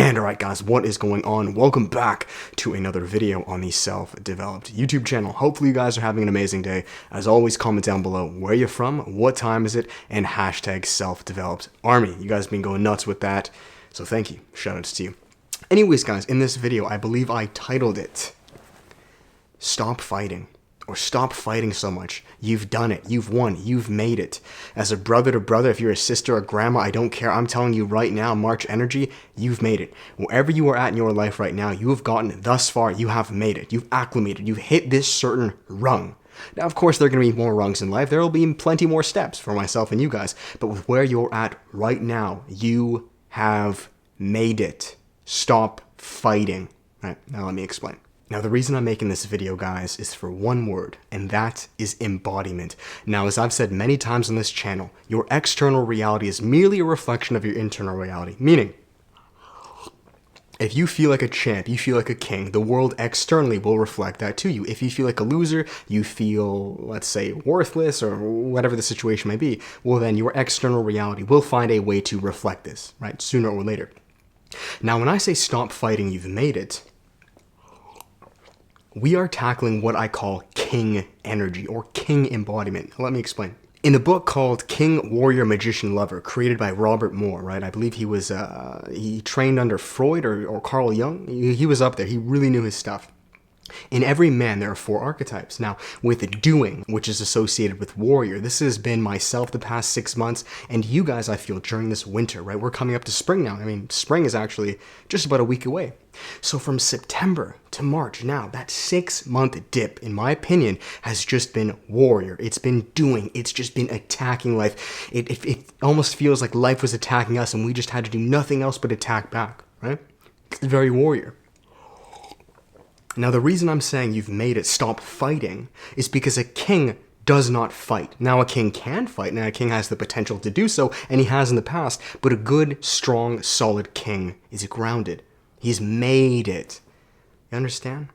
And alright guys, what is going on? Welcome back to another video on the Self-Developed YouTube channel. Hopefully you guys are having an amazing day. As always, comment down below where you're from, what time is it, and hashtag Self-Developed Army. You guys have been going nuts with that, so thank you. Shoutouts to you. Anyways guys, in this video, I believe I titled it, Stop Fighting. Or stop fighting so much. You've done it. You've won. You've made it. As a brother to brother, if you're a sister or grandma, I don't care. I'm telling you right now, March Energy, you've made it. Wherever you are at in your life right now, you have gotten thus far. You have made it. You've acclimated. You've hit this certain rung. Now, of course, there are going to be more rungs in life. There will be plenty more steps for myself and you guys. But with where you're at right now, you have made it. Stop fighting. All right, now let me explain. Now, the reason I'm making this video, guys, is for one word, and that is embodiment. Now, as I've said many times on this channel, your external reality is merely a reflection of your internal reality. Meaning, if you feel like a champ, you feel like a king, the world externally will reflect that to you. If you feel like a loser, you feel, let's say, worthless, or whatever the situation may be, well, then your external reality will find a way to reflect this, right, sooner or later. Now, when I say stop fighting, you've made it, we are tackling what I call king energy or king embodiment. Let me explain. In the book called King, Warrior, Magician, Lover, created by Robert Moore, right? I believe he was, he trained under Freud or Carl Jung. He was up there. He really knew his stuff. In every man, there are 4 archetypes. Now, with doing, which is associated with warrior, this has been myself the past 6 months, and you guys, I feel, during this winter, right? We're coming up to spring now. I mean, spring is actually just about a week away. So from September to March, now, that 6-month dip, in my opinion, has just been warrior. It's been doing. It's just been attacking life. It almost feels like life was attacking us, and we just had to do nothing else but attack back, right? It's very warrior. Now, the reason I'm saying you've made it stop fighting is because a king does not fight. Now, a king can fight, and a king has the potential to do so, and he has in the past, but a good, strong, solid king is grounded. He's made it. You understand?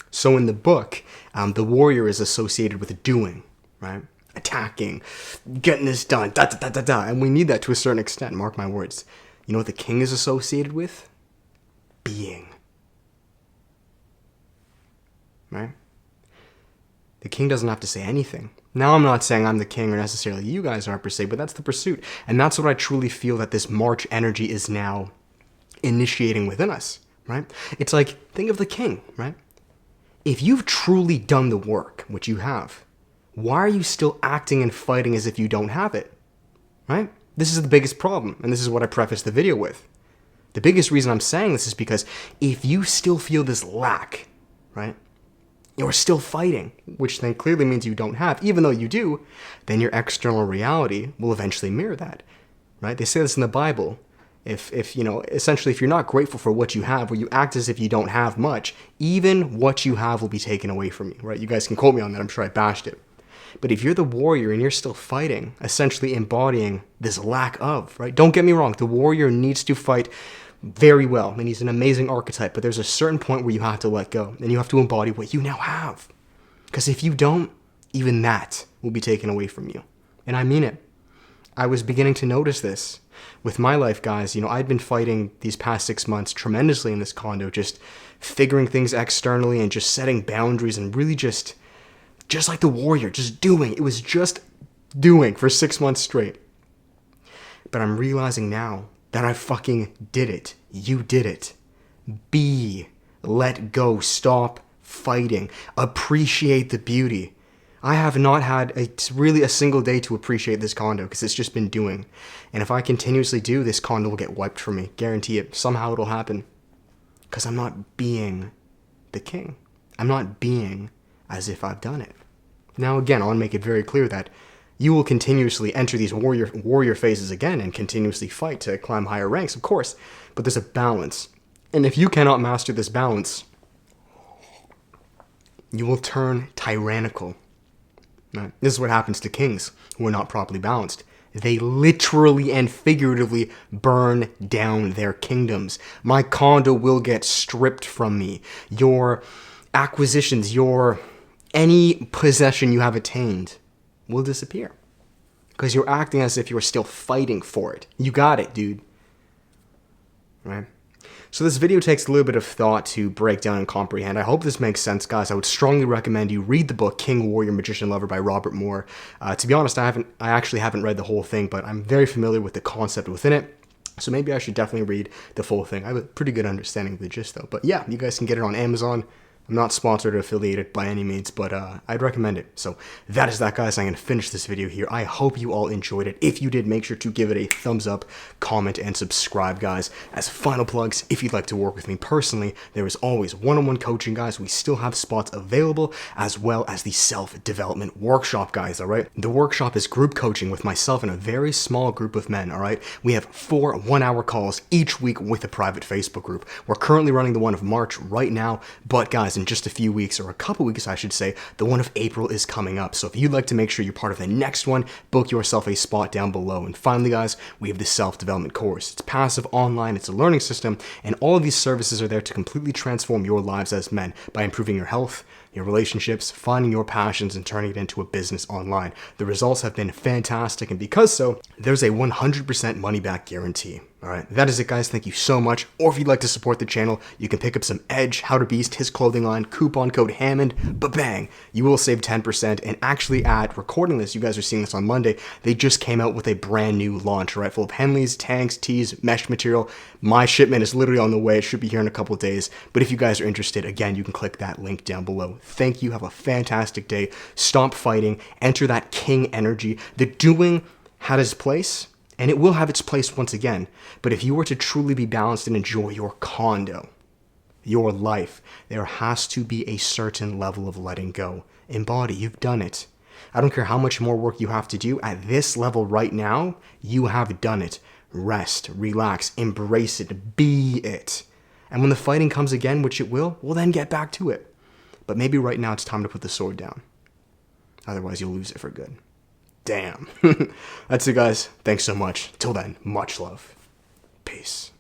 So in the book, the warrior is associated with doing, right? Attacking, getting this done, da-da-da-da-da, and we need that to a certain extent, mark my words. You know what the king is associated with? Being. Right? The king doesn't have to say anything. Now, I'm not saying I'm the king or necessarily you guys are per se, but that's the pursuit. And that's what I truly feel that this March energy is now initiating within us, right? It's like, think of the king, right? If you've truly done the work, which you have, why are you still acting and fighting as if you don't have it, right? This is the biggest problem, and this is what I prefaced the video with. The biggest reason I'm saying this is because if you still feel this lack, right? You're still fighting, which then clearly means you don't have. Even though you do, then your external reality will eventually mirror that, right? They say this in the Bible. If you know, essentially, if you're not grateful for what you have, or you act as if you don't have much, even what you have will be taken away from you, right? You guys can quote me on that. I'm sure I bashed it. But if you're the warrior and you're still fighting, essentially embodying this lack of, right? Don't get me wrong. The warrior needs to fight very well, and he's an amazing archetype, but there's a certain point where you have to let go, and you have to embody what you now have. Because if you don't, even that will be taken away from you. And I mean it. I was beginning to notice this with my life, guys. You know, I'd been fighting these past 6 months tremendously in this condo, just figuring things externally and just setting boundaries and really just like the warrior, just doing. It was just doing for 6 months straight. But I'm realizing now that I fucking did it. You did it. Be. Let go. Stop fighting. Appreciate the beauty. I have not had really a single day to appreciate this condo because it's just been doing. And if I continuously do, this condo will get wiped from me. Guarantee it. Somehow it'll happen. Because I'm not being the king. I'm not being as if I've done it. Now again, I want to make it very clear that you will continuously enter these warrior phases again and continuously fight to climb higher ranks, of course. But there's a balance. And if you cannot master this balance, you will turn tyrannical. Right? This is what happens to kings who are not properly balanced. They literally and figuratively burn down their kingdoms. My condo will get stripped from me. Your acquisitions, any possession you have attained will disappear. Because you're acting as if you're still fighting for it. You got it, dude. Right? So this video takes a little bit of thought to break down and comprehend. I hope this makes sense, guys. I would strongly recommend you read the book King, Warrior, Magician, Lover by Robert Moore. To be honest, I actually haven't read the whole thing, but I'm very familiar with the concept within it. So maybe I should definitely read the full thing. I have a pretty good understanding of the gist, though. But yeah, you guys can get it on Amazon. I'm not sponsored or affiliated by any means, but I'd recommend it. So that is that, guys. I'm going to finish this video here. I hope you all enjoyed it. If you did, make sure to give it a thumbs up, comment, and subscribe, guys. As final plugs, if you'd like to work with me personally, there is always one-on-one coaching, guys. We still have spots available, as well as the self-development workshop, guys, all right? The workshop is group coaching with myself and a very small group of men, all right? We have 4 one-hour calls each week with a private Facebook group. We're currently running the one of March right now, but guys, in just a few weeks, or a couple weeks I should say, the one of April is coming up. So if you'd like to make sure you're part of the next one, book yourself a spot down below. And finally, guys, we have the self-development course. It's passive, online, it's a learning system, and all of these services are there to completely transform your lives as men by improving your health, your relationships, finding your passions, and turning it into a business online. The results have been fantastic, and because so, there's a 100% money-back guarantee. All right, that is it, guys. Thank you so much. Or if you'd like to support the channel, you can pick up some Edge, How to Beast, his clothing line, coupon code Hammond, ba-bang. You will save 10%. And actually, at recording this, you guys are seeing this on Monday, they just came out with a brand new launch, right, full of Henleys, tanks, tees, mesh material. My shipment is literally on the way. It should be here in a couple of days. But if you guys are interested, again, you can click that link down below. Thank you. Have a fantastic day. Stop fighting. Enter that king energy. The doing had its place, and it will have its place once again. But if you were to truly be balanced and enjoy your condo, your life, there has to be a certain level of letting go. Embody, you've done it. I don't care how much more work you have to do. At this level right now, you have done it. Rest, relax, embrace it, be it. And when the fighting comes again, which it will, well then get back to it. But maybe right now it's time to put the sword down. Otherwise you'll lose it for good. Damn. That's it, guys. Thanks so much. Till then, much love. Peace.